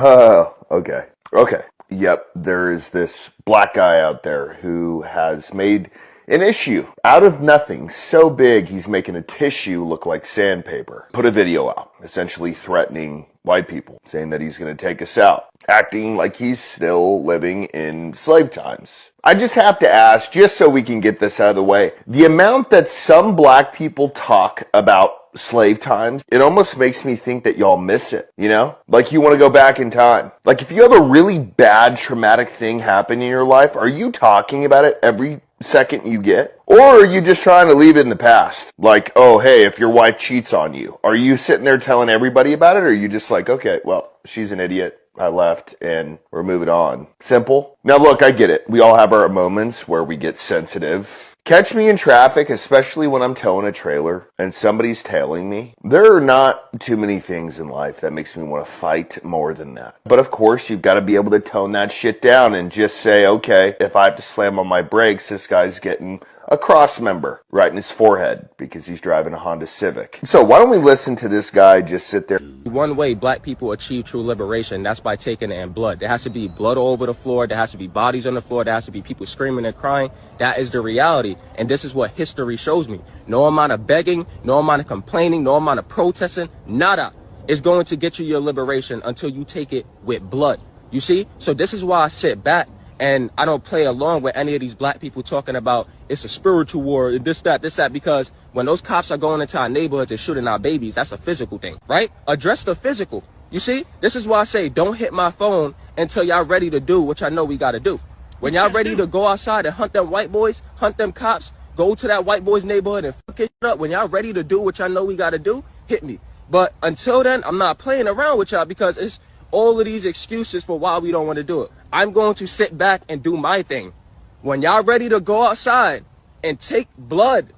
Oh, okay. Okay. Yep, there is this black guy out there who has made an issue out of nothing so big he's making a tissue look like sandpaper. Put a video out, essentially threatening white people, saying that he's going to take us out, acting like he's still living in slave times. I just have to ask, just so we can get this out of the way, the amount that some black people talk about slave times, it almost makes me think that y'all miss it, you know? Like you want to go back in time. Like if you have a really bad traumatic thing happen in your life, are you talking about it every second you get? Or are you just trying to leave it in the past? Like, oh, hey, if your wife cheats on you, are you sitting there telling everybody about it? Or are you just like, okay, well, she's an idiot, I left, and we're moving on? Simple. Now look, I get it. We all have our moments where we get sensitive. Catch me in traffic, especially when I'm towing a trailer and somebody's tailing me. There are not too many things in life that makes me want to fight more than that. But of course, you've got to be able to tone that shit down and just say, okay, if I have to slam on my brakes, this guy's getting a cross member right in his forehead because he's driving a Honda Civic. So why don't we listen to this guy just sit there? One way black people achieve true liberation, that's by taking it in blood. There has to be blood all over the floor. There has to be bodies on the floor. There has to be people screaming and crying. That is the reality. And this is what history shows me. No amount of begging, no amount of complaining, no amount of protesting, nada is going to get you your liberation until you take it with blood. You see? So this is why I sit back and I don't play along with any of these black people talking about it's a spiritual war, this, that, because when those cops are going into our neighborhoods and shooting our babies, that's a physical thing, right? Address the physical. You see, this is why I say don't hit my phone until y'all ready to do what y'all know we got to do. When y'all ready to go outside and hunt them white boys, hunt them cops, go to that white boy's neighborhood and fuck it up. When y'all ready to do what y'all know we got to do, hit me. But until then, I'm not playing around with y'all because it's all of these excuses for why we don't want to do it. I'm going to sit back and do my thing. When y'all ready to go outside and take blood,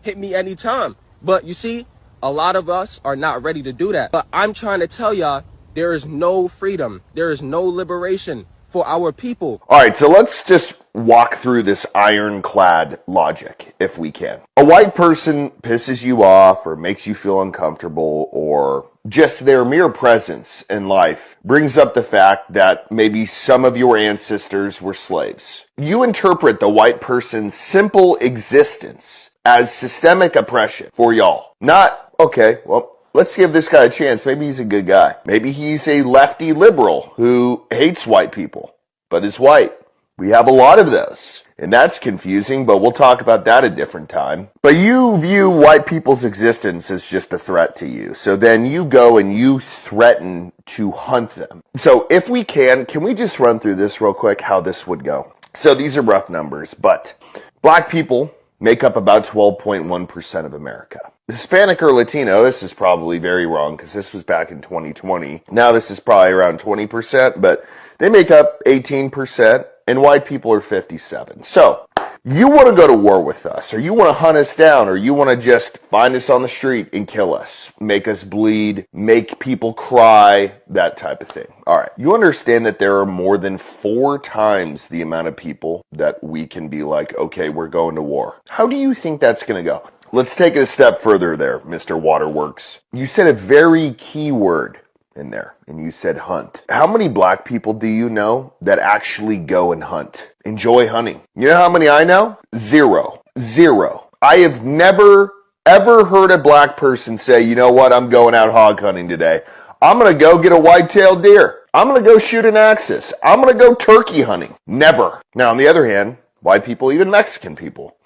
hit me anytime. But you see, a lot of us are not ready to do that. But I'm trying to tell y'all, there is no freedom. There is no liberation for our people. All right, so let's just walk through this ironclad logic, if we can. A white person pisses you off or makes you feel uncomfortable, or just their mere presence in life brings up the fact that maybe some of your ancestors were slaves. You interpret the white person's simple existence as systemic oppression for y'all. Not, okay, well, let's give this guy a chance. Maybe he's a good guy. Maybe he's a lefty liberal who hates white people, but is white. We have a lot of those, and that's confusing, but we'll talk about that a different time. But you view white people's existence as just a threat to you, so then you go and you threaten to hunt them. So if we can we just run through this real quick, how this would go? So these are rough numbers, but black people make up about 12.1% of America. Hispanic or Latino, this is probably very wrong because this was back in 2020. Now this is probably around 20%, but they make up 18%. And white people are 57. So, you want to go to war with us, or you want to hunt us down, or you want to just find us on the street and kill us, make us bleed, make people cry, that type of thing. All right, you understand that there are more than 4 times the amount of people that we can be like, okay, we're going to war. How do you think that's going to go? Let's take it a step further there, Mr. Waterworks. You said a very key word in there, and you said hunt. How many black people do you know that actually go and hunt? Enjoy hunting. You know how many I know? Zero. I have never, ever heard a black person say, you know what, I'm going out hog hunting today. I'm going to go get a white-tailed deer. I'm going to go shoot an axis. I'm going to go turkey hunting. Never. Now, on the other hand, white people, even Mexican people,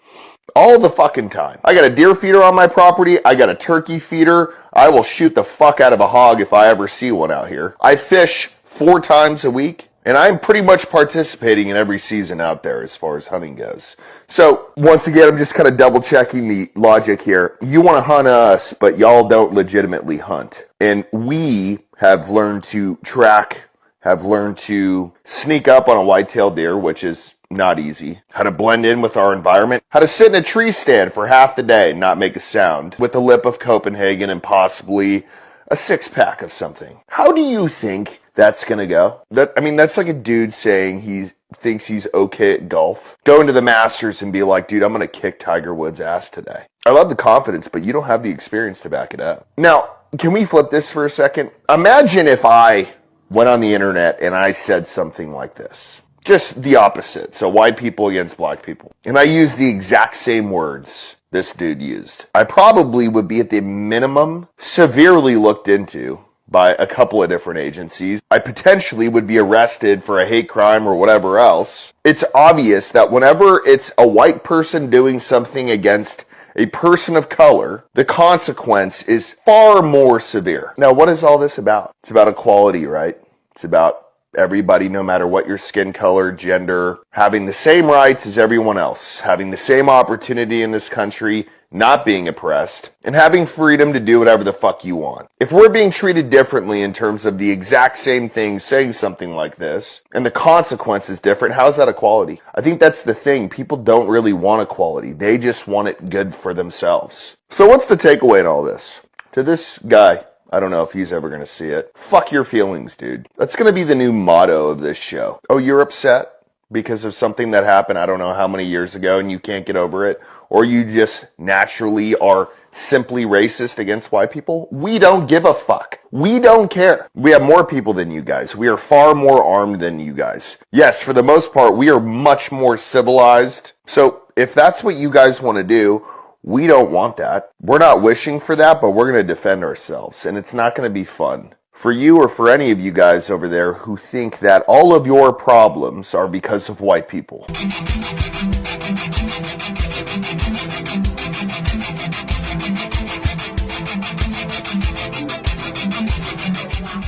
all the fucking time. I got a deer feeder on my property. I got a turkey feeder. I will shoot the fuck out of a hog if I ever see one out here. I fish 4 times a week, and I'm pretty much participating in every season out there as far as hunting goes. So, once again, I'm just kind of double checking the logic here. You want to hunt us, but y'all don't legitimately hunt. And we have learned to track, have learned to sneak up on a white-tailed deer, which is not easy. How to blend in with our environment. How to sit in a tree stand for half the day and not make a sound. With the lip of Copenhagen and possibly a 6-pack of something. How do you think that's going to go? That's like a dude saying he thinks he's okay at golf. Going to the Masters and be like, dude, I'm going to kick Tiger Woods' ass today. I love the confidence, but you don't have the experience to back it up. Now, can we flip this for a second? Imagine if I went on the internet and I said something like this. Just the opposite. So white people against black people. And I used the exact same words this dude used. I probably would be at the minimum severely looked into by a couple of different agencies. I potentially would be arrested for a hate crime or whatever else. It's obvious that whenever it's a white person doing something against a person of color, the consequence is far more severe. Now, what is all this about? It's about equality, right? It's about everybody, no matter what your skin color, gender, having the same rights as everyone else, having the same opportunity in this country, not being oppressed, and having freedom to do whatever the fuck you want. If we're being treated differently in terms of the exact same thing, saying something like this, and the consequence is different, how's that equality? I think that's the thing. People don't really want equality. They just want it good for themselves. So what's the takeaway in all this? To this guy, I don't know if he's ever going to see it. Fuck your feelings, dude. That's going to be the new motto of this show. Oh, you're upset because of something that happened I don't know how many years ago and you can't get over it? Or you just naturally are simply racist against white people? We don't give a fuck. We don't care. We have more people than you guys. We are far more armed than you guys. Yes, for the most part, we are much more civilized. So if that's what you guys want to do, we don't want that. We're not wishing for that, but we're going to defend ourselves. And it's not going to be fun. For you or for any of you guys over there who think that all of your problems are because of white people.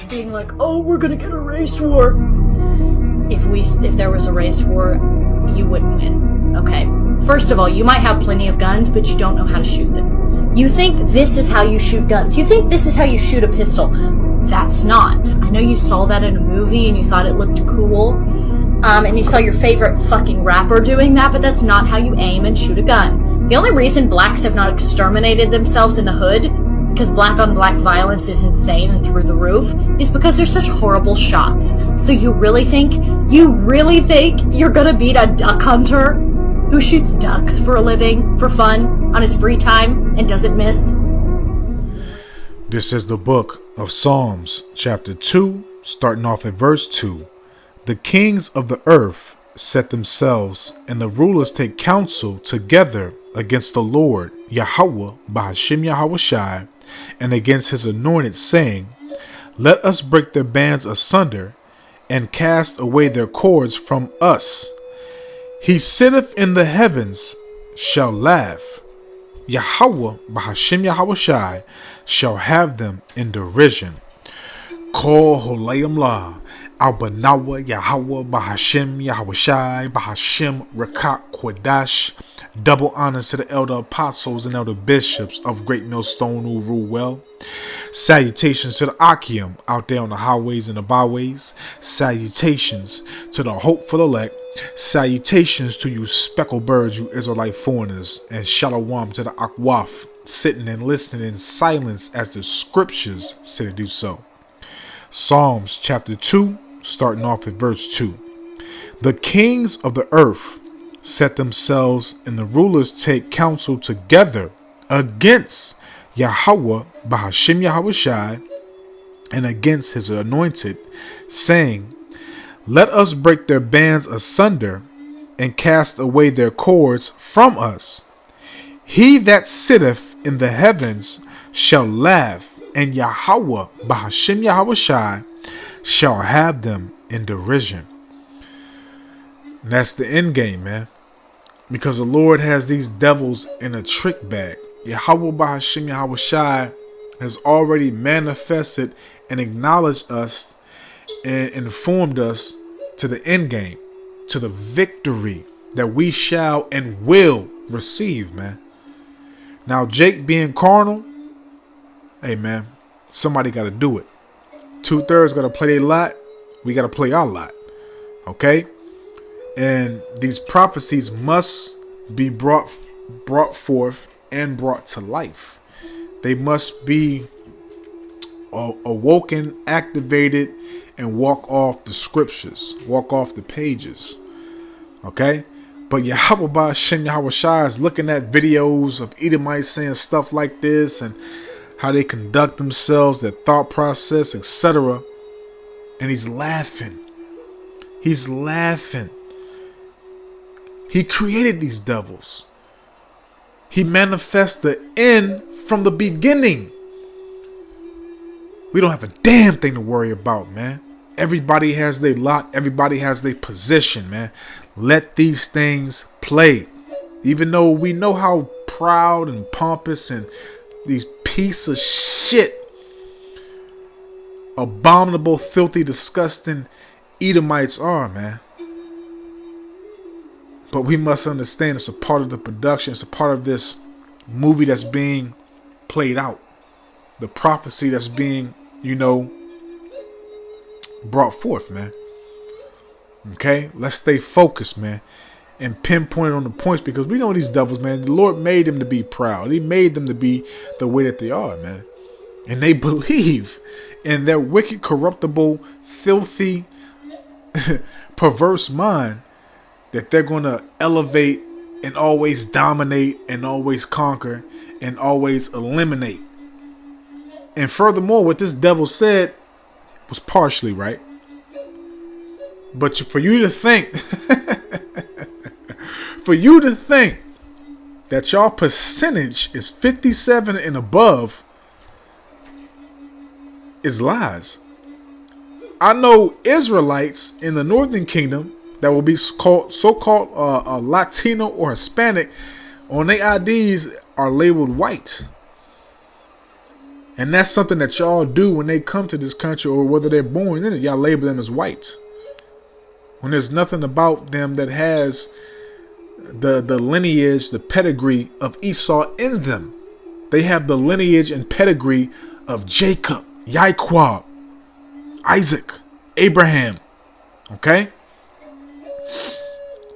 Being like, oh, we're gonna get a race war. If there was a race war, you wouldn't win. Okay. First of all, you might have plenty of guns, but you don't know how to shoot them. You think this is how you shoot guns. You think this is how you shoot a pistol. That's not. I know you saw that in a movie and you thought it looked cool. And you saw your favorite fucking rapper doing that, but that's not how you aim and shoot a gun. The only reason blacks have not exterminated themselves in the hood, because black on black violence is insane and through the roof, is because they're such horrible shots. So you really think you're gonna beat a duck hunter who shoots ducks for a living, for fun, on his free time, and doesn't miss? This is the book of Psalms, chapter 2, starting off at verse 2. The kings of the earth set themselves, and the rulers take counsel together against the Lord, Yahweh, Bahashim Yahawashi, and against his anointed, saying, let us break their bands asunder, and cast away their cords from us. He sitteth in the heavens, shall laugh. Yahweh, Bahashim Yahawashi, shall have them in derision. Kol Holayim La, Albanawa, Yahweh, Bahashim Yahawashi, Bahashim Rekak Kodash. Double honors to the elder apostles and elder bishops of Great Millstone who rule well. Salutations to the Akim out there on the highways and the byways. Salutations to the hopeful elect. Salutations to you speckled birds, you Israelite foreigners. And shalom to the Akwaf, sitting and listening in silence as the scriptures say to do so. Psalms chapter 2, starting off at verse 2. The kings of the earth set themselves, and the rulers take counsel together against Yahweh, Bahashim Yahawashi, and against his anointed, saying, let us break their bands asunder, and cast away their cords from us. He that sitteth in the heavens shall laugh, and Yahweh, Bahashim Yahawashi, shall have them in derision. And that's the end game, man. Because the Lord has these devils in a trick bag. Yahweh Bahashim Yahawashi has already manifested and acknowledged us and informed us to the end game, to the victory that we shall and will receive, man. Now, Jake being carnal, hey, man, somebody got to do it. 2/3 got to play their lot. We got to play our lot. Okay? And these prophecies must be brought forth and brought to life. They must be awoken, activated, and walk off the scriptures, walk off the pages. Okay? But Yahweh Bahashim Yahawashi is looking at videos of Edomites saying stuff like this and how they conduct themselves, their thought process, etc. And he's laughing. He's laughing. He created these devils. He manifests the end from the beginning. We don't have a damn thing to worry about, man. Everybody has their lot. Everybody has their position, man. Let these things play. Even though we know how proud and pompous and these piece of shit, abominable, filthy, disgusting Edomites are, man. But we must understand it's a part of the production. It's a part of this movie that's being played out. The prophecy that's being, brought forth, man. Okay? Let's stay focused, man. And pinpoint on the points, because we know these devils, man. The Lord made them to be proud. He made them to be the way that they are, man. And they believe in their wicked, corruptible, filthy, perverse mind that they're going to elevate and always dominate and always conquer and always eliminate. And furthermore, what this devil said was partially right. But for you to think that y'all percentage is 57 and above is lies. I know Israelites in the northern kingdom that will be so-called Latino or Hispanic on their IDs are labeled white. And that's something that y'all do when they come to this country, or whether they're born in it, y'all label them as white. When there's nothing about them that has the lineage, the pedigree of Esau in them. They have the lineage and pedigree of Jacob, Yaquab, Isaac, Abraham. Okay?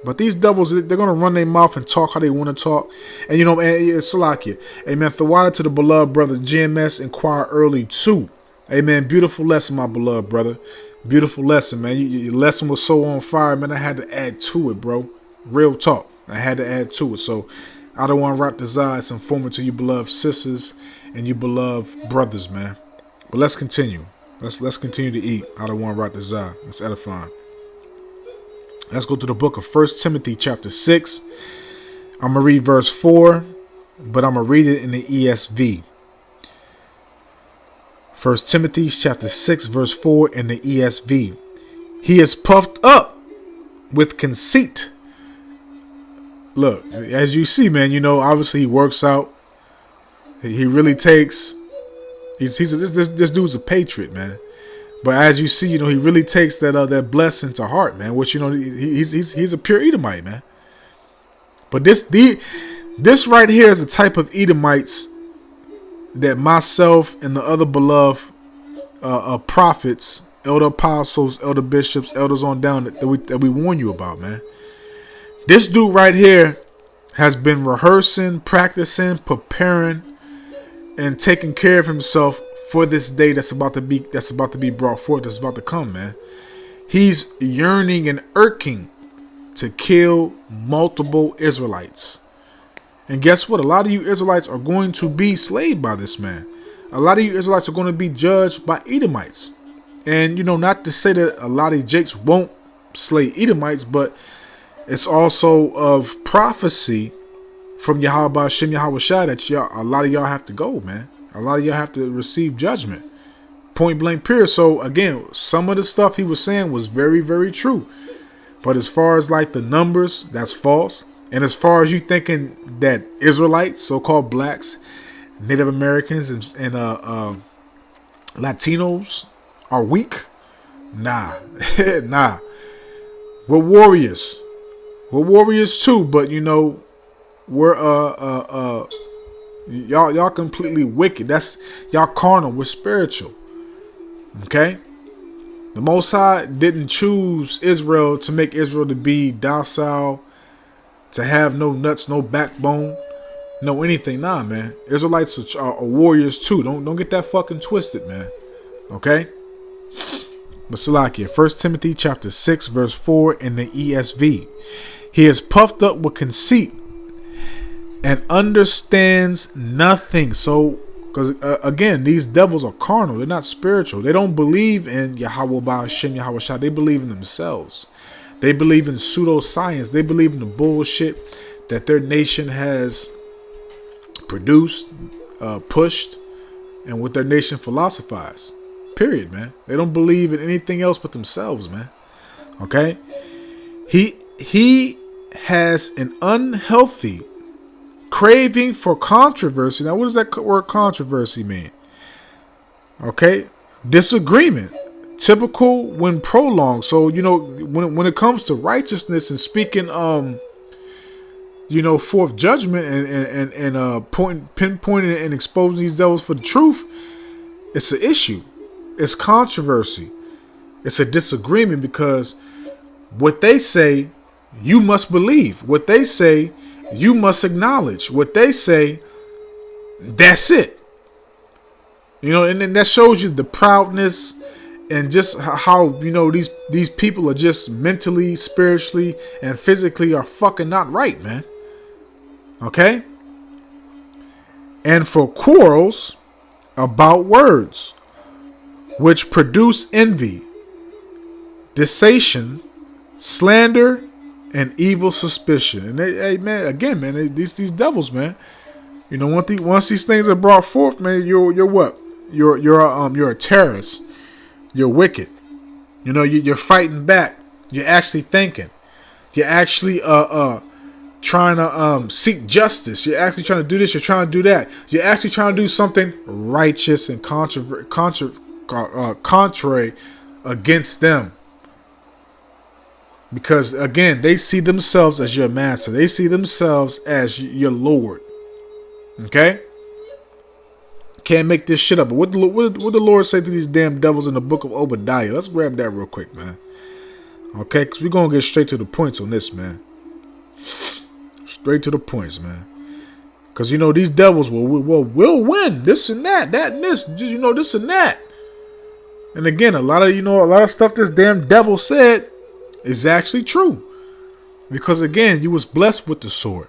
But these devils, they're going to run their mouth and talk how they want to talk. And man, Salakia. Amen. Thawada to the beloved brother GMS, inquire early too. Amen. Beautiful lesson, my beloved brother. Beautiful lesson, man. Your lesson was so on fire, man. I had to add to it, bro. Real talk. I had to add to it. So I don't want to wrap this eye. It's informative to you beloved sisters and you beloved brothers, man. But let's continue. Let's continue to eat. I don't want to wrap this eye. It's edifying. Let's go to the book of 1 Timothy chapter 6. I'm going to read verse 4, but I'm going to read it in the ESV. 1 Timothy chapter 6 verse 4 in the ESV. He is puffed up with conceit. Look, as you see, man, obviously he works out. He really takes. This dude's a patriot, man. But as you see, he really takes that blessing to heart, man. Which he's a pure Edomite, man. But this right here is the type of Edomites that myself and the other beloved prophets, elder apostles, elder bishops, elders on down that we warn you about, man. This dude right here has been rehearsing, practicing, preparing, and taking care of himself for this day that's about to be brought forth, that's about to come, man. He's yearning and irking to kill multiple Israelites. And guess what? A lot of you Israelites are going to be slaved by this man. A lot of you Israelites are going to be judged by Edomites. And, not to say that a lot of Jakes won't slay Edomites, but it's also of prophecy from Yahweh Shem Yahweh Shai that a lot of y'all have to go, man. A lot of y'all have to receive judgment. Point blank period. So, again, some of the stuff he was saying was very, very true. But as far as like the numbers, that's false. And as far as you thinking that Israelites, so-called blacks, Native Americans, and Latinos are weak, nah. Nah. We're warriors. We're warriors too, but we're y'all completely wicked. That's y'all carnal. We're spiritual. Okay? The Most High didn't choose Israel to make Israel to be docile, to have no nuts, no backbone, no anything. Nah, man. Israelites are warriors too. Don't get that fucking twisted, man. Okay? But Salakia, 1 Timothy chapter 6 verse 4 in the ESV. He is puffed up with conceit and understands nothing. So Because again, these devils are carnal. They're not spiritual. They don't believe in Yahweh Ba'ashem, Yahweh Shah. They believe in themselves. They believe in pseudoscience. They believe in the bullshit that their nation has produced, pushed, and what their nation philosophized. Period, man. They don't believe in anything else but themselves, man. Okay? He has an unhealthy craving for controversy. Now, what does that word controversy mean? Okay? Disagreement. Typical when prolonged. So, when it comes to righteousness and speaking, forth judgment and pinpointing and exposing these devils for the truth, it's an issue. It's controversy. It's a disagreement because what they say, you must believe. What they say, you must acknowledge. What they say, that's it. And then that shows you the proudness and just how, these people are just mentally, spiritually, and physically are fucking not right, man. Okay? And for quarrels about words, which produce envy, dissension, slander, and evil suspicion. And hey, man, again, man, these devils, man. Once these things are brought forth, man, you're what? You're a terrorist. You're wicked. You're fighting back. You're actually thinking. You're actually trying to seek justice. You're actually trying to do this. You're trying to do that. You're actually trying to do something righteous and contrary against them. Because again, they see themselves as your master. They see themselves as your Lord. Okay? Can't make this shit up. But what the Lord say to these damn devils in the book of Obadiah? Let's grab that real quick, man. Okay? Because we're going to get straight to the points on this, man. Straight to the points, man. Because, these devils will win. This and that. That and this. This and that. And again, a lot of stuff this damn devil said is actually true. Because again, you was blessed with the sword.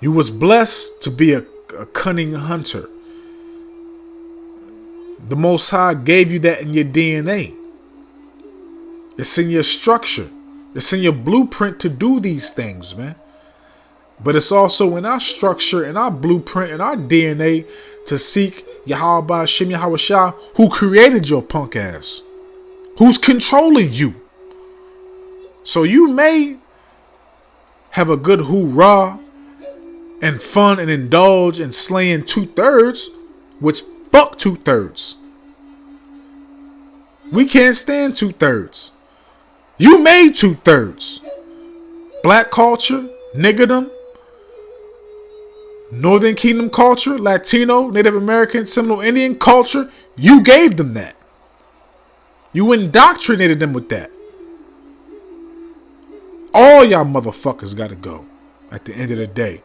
You was blessed to be a cunning hunter. The Most High gave you that in your DNA. It's in your structure. It's in your blueprint to do these things, man. But it's also in our structure, in our blueprint, in our DNA to seek Yahweh Ba'ashem Yahweh Shah, who created your punk ass. Who's controlling you. So you may have a good hoorah and fun and indulge in slaying 2/3, which fuck 2/3. We can't stand 2/3. You made 2/3. Black culture, niggerdom, Northern Kingdom culture, Latino, Native American, Seminole Indian culture, you gave them that. You indoctrinated them with that. All y'all motherfuckers gotta go at the end of the day.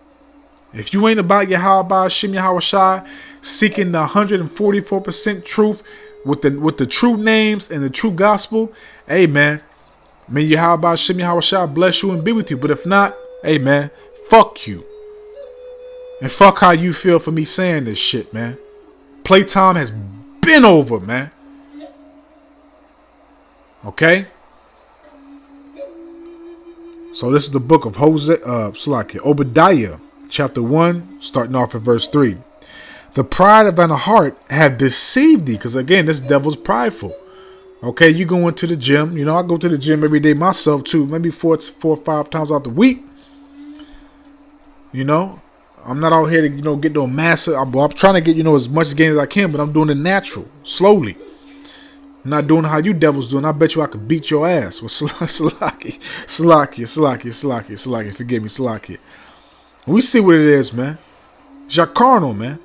If you ain't about Yahweh Ba'ashem Yahweh Shai, seeking the 144% truth with the true names and the true gospel, hey man, may Yahweh Ba'ashem Yahweh Shai bless you and be with you. But if not, hey man, fuck you. And fuck how you feel for me saying this shit, man. Playtime has been over, man. Okay? So this is the book of Obadiah, chapter 1, starting off at verse 3. The pride of thine heart have deceived thee. Because again, this devil's prideful. Okay, you go into the gym. I go to the gym every day myself too. Maybe four or 5 times out the week. I'm not out here to, get no massive. I'm trying to get, as much gain as I can, but I'm doing it natural, slowly. I'm not doing how you devils doing. I bet you I could beat your ass. Well, Salaki. Forgive me, Salaki. We see what it is, man. It's your carnal, man.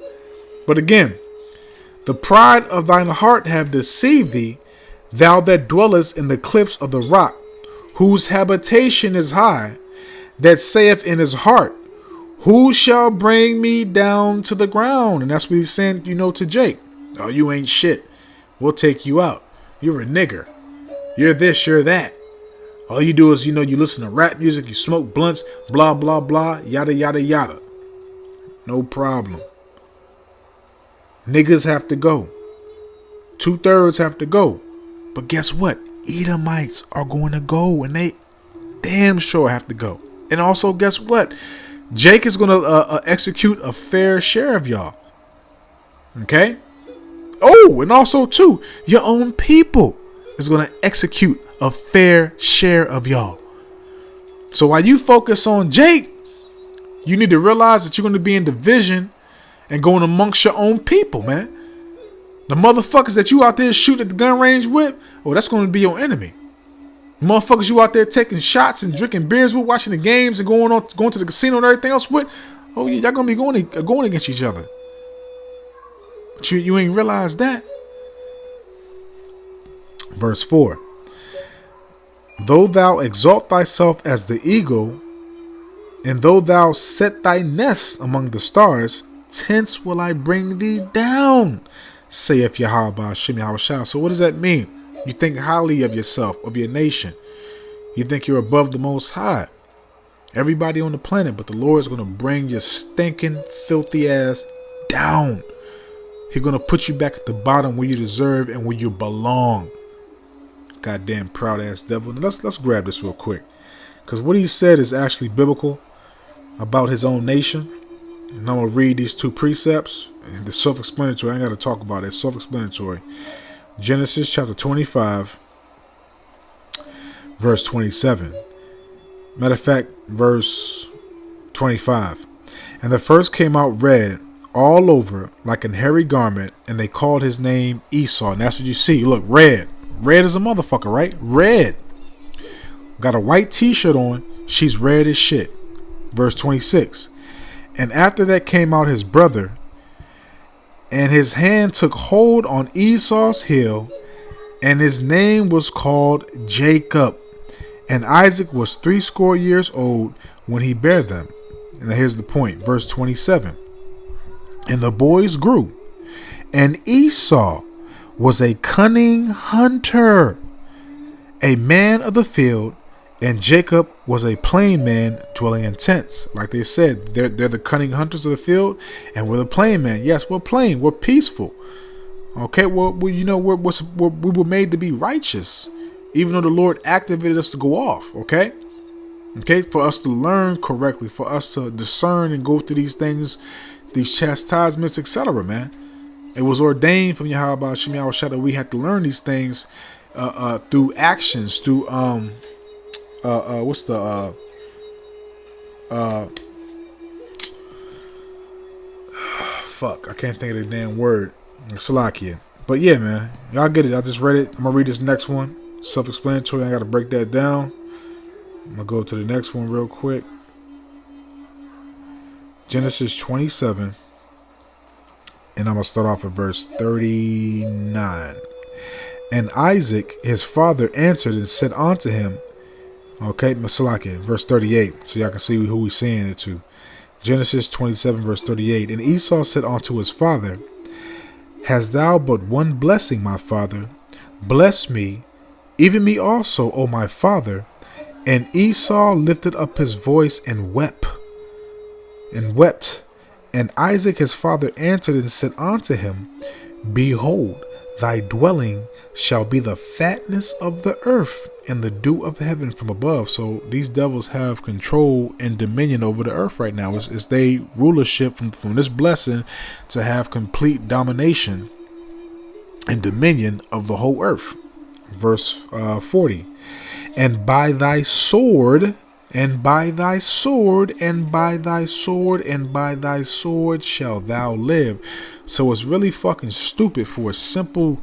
But again, the pride of thine heart have deceived thee, thou that dwellest in the cliffs of the rock, whose habitation is high, that saith in his heart, who shall bring me down to the ground? And that's what he's saying, to Jake. Oh, you ain't shit. We'll take you out. You're a nigger. You're this, you're that. All you do is, you listen to rap music, you smoke blunts, blah, blah, blah, yada, yada, yada. No problem. Niggas have to go. 2/3 have to go. But guess what? Edomites are going to go, and they damn sure have to go. And also, guess what? Jake is going to execute a fair share of y'all. Okay? Oh, and also, too, your own people is going to execute a fair share of y'all. So while you focus on Jake, you need to realize that you're going to be in division and going amongst your own people, man. The motherfuckers that you out there shooting at the gun range with, oh, that's going to be your enemy. The motherfuckers you out there taking shots and drinking beers with, watching the games and going to the casino and everything else with, oh, yeah, y'all going to be going against each other. But you ain't realized that. Verse 4. Though thou exalt thyself as the eagle, and though thou set thy nest among the stars, thence will I bring thee down, saith Yahweh Shem Yahweh. So what does that mean? You think highly of yourself, of your nation. You think you're above the Most High. Everybody on the planet, but the Lord is going to bring your stinking, filthy ass down. He's going to put you back at the bottom where you deserve and where you belong. Goddamn proud ass devil. Now let's grab this real quick, because what he said is actually biblical about his own nation. And I'm going to read these two precepts. They're self-explanatory. I ain't got to talk about it. It's self-explanatory. Genesis chapter 25, verse 27. Matter of fact, verse 25. And the first came out red all over like an hairy garment, and they called his name Esau. And that's what you see. Look, red. Red as a motherfucker, right? Red. Got a white t-shirt on. She's red as shit. Verse 26. And after that came out his brother, and his hand took hold on Esau's heel, and his name was called Jacob. And Isaac was 80 years old when he bare them. And here's the point. Verse 27. And the boys grew, and Esau was a cunning hunter, a man of the field, and Jacob was a plain man dwelling in tents. Like they said, they're the cunning hunters of the field, and we're the plain man. Yes, we're plain. We're peaceful. Okay, well, we were made to be righteous, even though the Lord activated us to go off. Okay, for us to learn correctly, for us to discern and go through these things, these chastisements, etc. Man, it was ordained from Yahweh Shem Yahweh that we had to learn these things through actions, through fuck, I can't think of the damn word. Salakia. But yeah, man, y'all get it. I just read it. I'm gonna read this next one. Self-explanatory. I gotta break that down. I'm gonna go to the next one real quick. Genesis 27, and I'm gonna start off at verse 39. And Isaac his father answered and said unto him, okay, Salakia, verse 38, so y'all can see who he's saying it to. Genesis 27, verse 38. And Esau said unto his father, hast thou but one blessing, my father? Bless me, even me also, O my father. And Esau lifted up his voice and wept. And Isaac his father answered and said unto him, behold, thy dwelling shall be the fatness of the earth and the dew of heaven from above. So these devils have control and dominion over the earth right now. It's their rulership from this blessing to have complete domination and dominion of the whole earth. Verse 40. And by thy sword, and by thy sword, and by thy sword, and by thy sword shall thou live. So it's really fucking stupid for a simple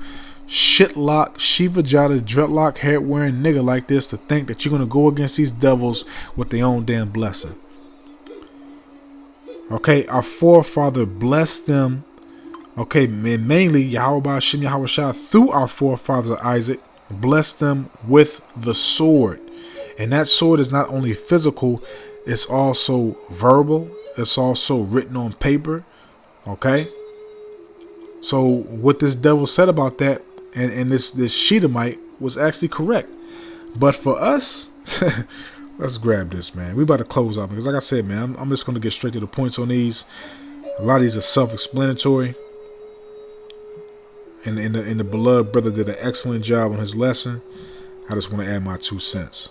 shitlock, Shiva Jada, dreadlock, hair wearing nigga like this to think that you're gonna go against these devils with their own damn blessing. Okay, our forefather blessed them. Okay, mainly Yahweh Shem Yahweh Shah through our forefather Isaac blessed them with the sword. And that sword is not only physical, it's also verbal. It's also written on paper. Okay. So what this devil said about that and this Shedamite was actually correct. But for us, let's grab this, man. We about to close out because like I said, man, I'm just going to get straight to the points on these. A lot of these are self-explanatory. And the beloved brother did an excellent job on his lesson. I just want to add my 2 cents.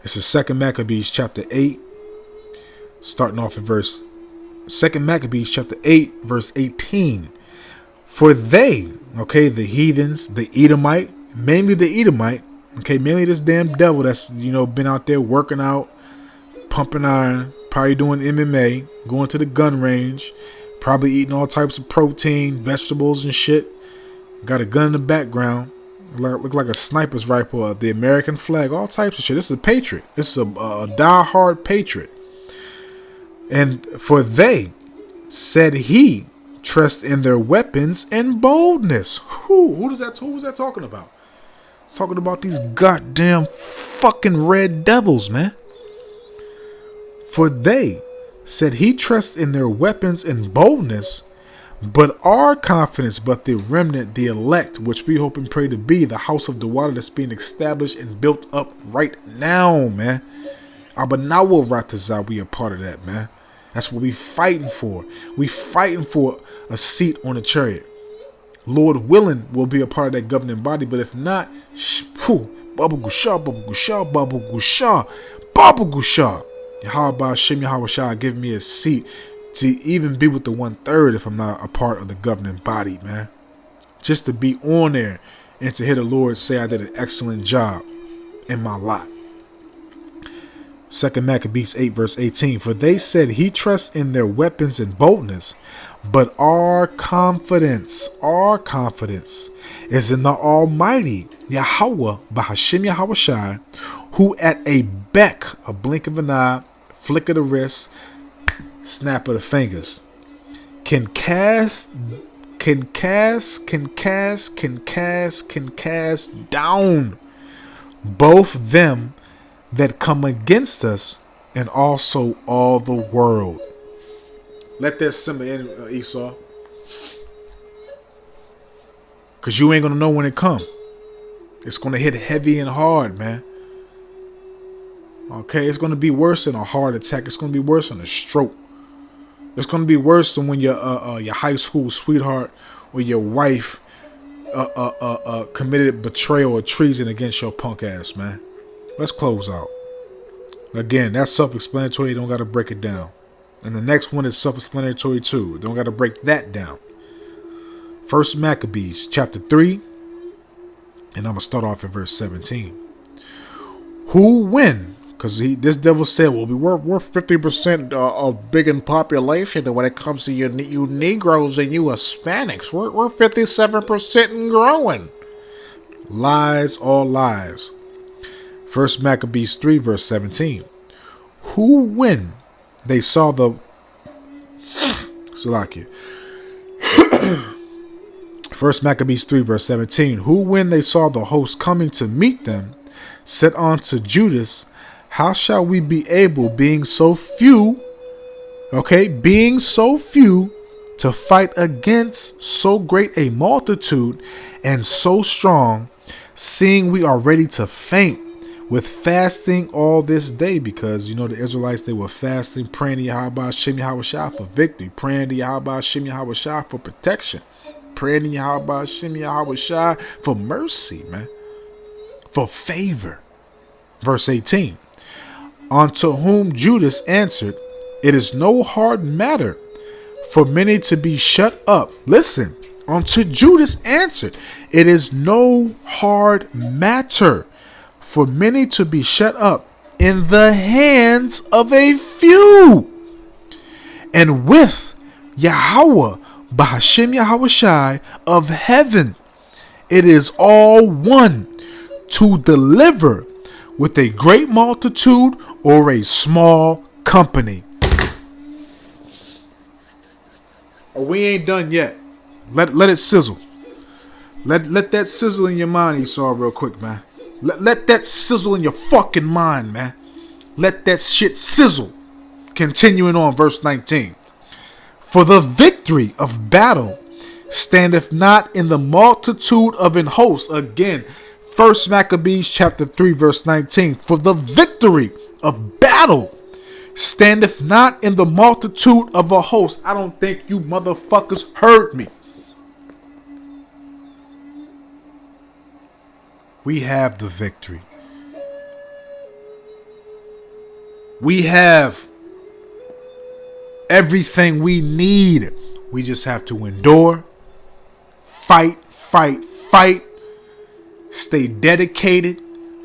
It's the 2nd Maccabees chapter 8, starting off at verse 2nd Maccabees chapter 8, verse 18. For they, okay, the heathens, the Edomite, mainly the Edomite, okay, mainly this damn devil that's, been out there working out, pumping iron, probably doing MMA, going to the gun range, probably eating all types of protein, vegetables and shit. Got a gun in the background. Look like a sniper's rifle, the American flag, all types of shit. This is a patriot. This is a die-hard patriot. And for they, said he, trust in their weapons and boldness. Who's that talking about? It's talking about these goddamn fucking red devils, man. For they, said he, trust in their weapons and boldness, but our confidence, but the remnant, the elect, which we hope and pray to be the house of the water that's being established and built up right now, man. Abanawa Ratazah, we a part of that, man. That's what we fighting for. We fighting for a seat on the chariot. Lord willing, we'll be a part of that governing body, but if not, Babu Gusha, Babu Gusha, Babu Gusha, Babu Gusha. Yahweh Shem Yahweh Shah, give me a seat to even be with the 1/3 if I'm not a part of the governing body, man. Just to be on there and to hear the Lord say I did an excellent job in my lot. 2nd Maccabees 8 verse 18. For they said he trusts in their weapons and boldness, but our confidence is in the Almighty Yahweh Bahashim Yahweh Shai, who at a beck, a blink of an eye, flick of the wrist, snap of the fingers, can cast down both them that come against us and also all the world. Let that simmer in, Esau, because you ain't gonna know when it come. It's gonna hit heavy and hard, man. Okay, it's gonna be worse than a heart attack. It's gonna be worse than a stroke. It's gonna be worse than when your high school sweetheart or your wife committed betrayal or treason against your punk ass, man. Let's close out. Again, that's self-explanatory. You don't gotta break it down. And the next one is self-explanatory too. Don't gotta break that down. 1st Maccabees chapter 3, and I'm gonna start off at verse 17. Who win? Because this devil said, well, we're 50% of big in population, and when it comes to you Negroes and you Hispanics, we're 57% and growing. Lies, all lies. 1st Maccabees 3 verse 17. Who when they saw the Salakia. 1st Maccabees 3 verse 17. Who when they saw the host coming to meet them, said unto Judas, how shall we be able, being so few, to fight against so great a multitude and so strong, seeing we are ready to faint with fasting all this day? Because, the Israelites, they were fasting, praying to Yahweh Shem Yahweh Shah for victory, praying to Yahweh Shem Yahweh Shah for protection, praying to Yahweh Shem Yahweh Shah for mercy, man, for favor. Verse 18. Unto whom Judas answered, it is no hard matter for many to be shut up. Listen, unto Judas answered, it is no hard matter for many to be shut up in the hands of a few. And with Yahweh, Bahashim Yahweh Shai of heaven, it is all one to deliver with a great multitude or a small company. Oh, we ain't done yet. Let it sizzle. Let that sizzle in your mind, Esau, real quick, man. Let that sizzle in your fucking mind, man. Let that shit sizzle. Continuing on, verse 19. For the victory of battle standeth not in the multitude of an host. Again, 1st Maccabees chapter 3 verse 19. For the victory of battle standeth not in the multitude of a host. I don't think you motherfuckers heard me. We have the victory. We have everything we need. We just have to endure, fight, stay dedicated,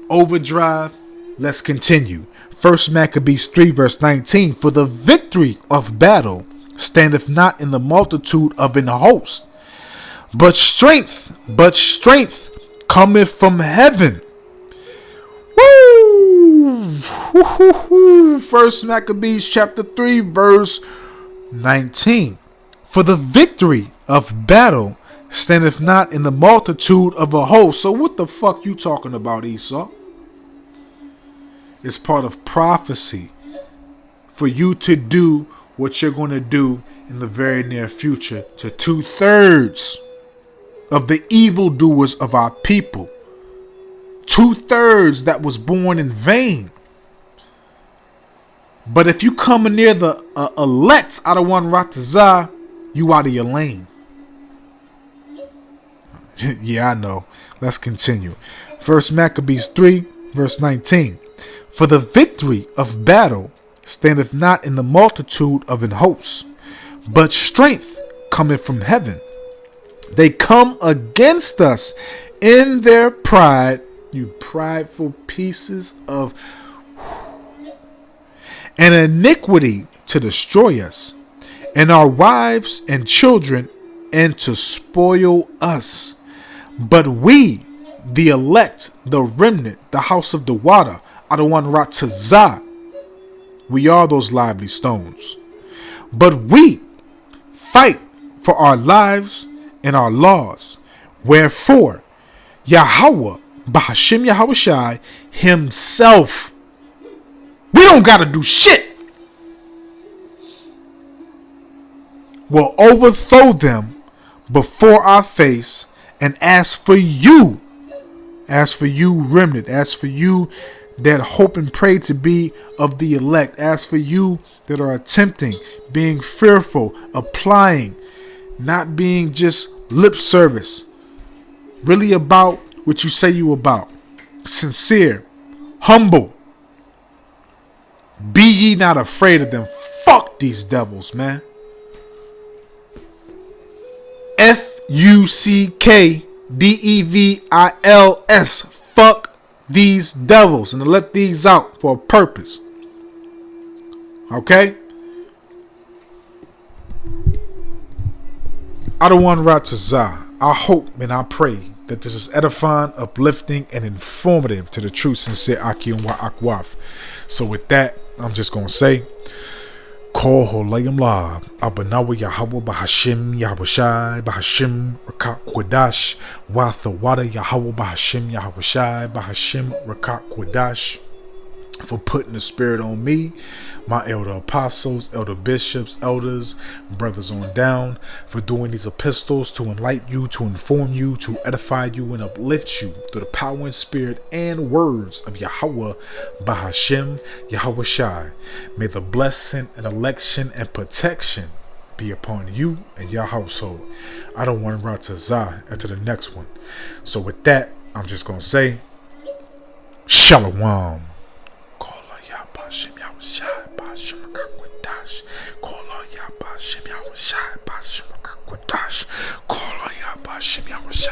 overdrive. Let's continue. 1 Maccabees 3 verse 19. For the victory of battle standeth not in the multitude of an host, but strength cometh from heaven. Woo! 1 Maccabees chapter 3 verse 19. For the victory of battle standeth not in the multitude of a host. So what the fuck you talking about, Esau? It's part of prophecy for you to do what you're going to do in the very near future to 2/3 of the evildoers of our people. 2/3 that was born in vain. But if you come near the elect out of one Ratazah, you out of your lane. Yeah, I know. Let's continue. 1 Maccabees 3 verse 19. For the victory of battle standeth not in the multitude of an host, but strength cometh from heaven. They come against us in their pride, you prideful pieces of, and iniquity to destroy us, and our wives and children, and to spoil us. But we, the elect, the remnant, the house of the water, Adawan Ratazah, we are those lively stones. But we fight for our lives and our laws. Wherefore, Yahweh, Bahashim Yahushai himself, we don't got to do shit, will overthrow them before our face. And as for you remnant, as for you that hope and pray to be of the elect, as for you that are attempting, being fearful, applying, not being just lip service, really about what you say you about, sincere, humble, be ye not afraid of them. Fuck these devils, man. FUCKDEVILS. Fuck these devils, and to let these out for a purpose. Okay? I don't want Ratazah. I hope and I pray that this is edifying, uplifting, and informative to the true, sincere Aki and Akwaf. So with that, I'm just going to say, Call Holayim La, Abanawa Yahweh Bahashim Yahushai Bahashim Rakat Kwadash, Wathawada Yahweh Bahashim Yahushai Bahashim Rakat Kwadash, for putting the spirit on me, my elder apostles, elder bishops, elders, brothers on down, for doing these epistles to enlighten you, to inform you, to edify you, and uplift you through the power and spirit and words of Yahweh Bahashim Yahweh Shai. May the blessing and election and protection be upon you and your household. I don't want to Ratazah into the next one. So with that, I'm just going to say, Shalom. Bashim Yahushai Bashim Rakakwadash. Call on Ya Bashim Yahushai Bashim Rakakwadash. Call on Ya Bashim Yahushai.